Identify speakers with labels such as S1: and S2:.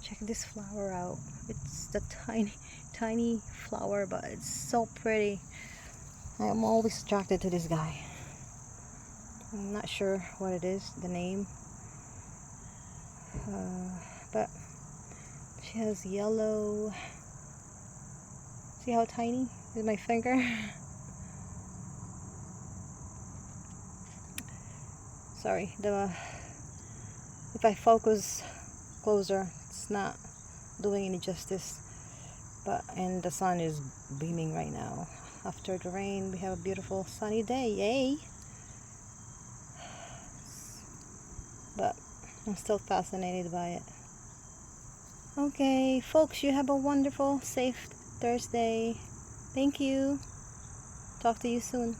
S1: Check this flower out. It's the tiny flower, but it's so pretty. I am always attracted to this guy. I'm not sure what it is, the name, but she has yellow. See how tiny is my finger? Sorry, if I focus closer, it's not doing any justice. And the sun is beaming right now. After the rain, we have a beautiful sunny day. Yay! But I'm still fascinated by it. Okay, folks, you have a wonderful, safe Thursday. Thank you. Talk to you soon.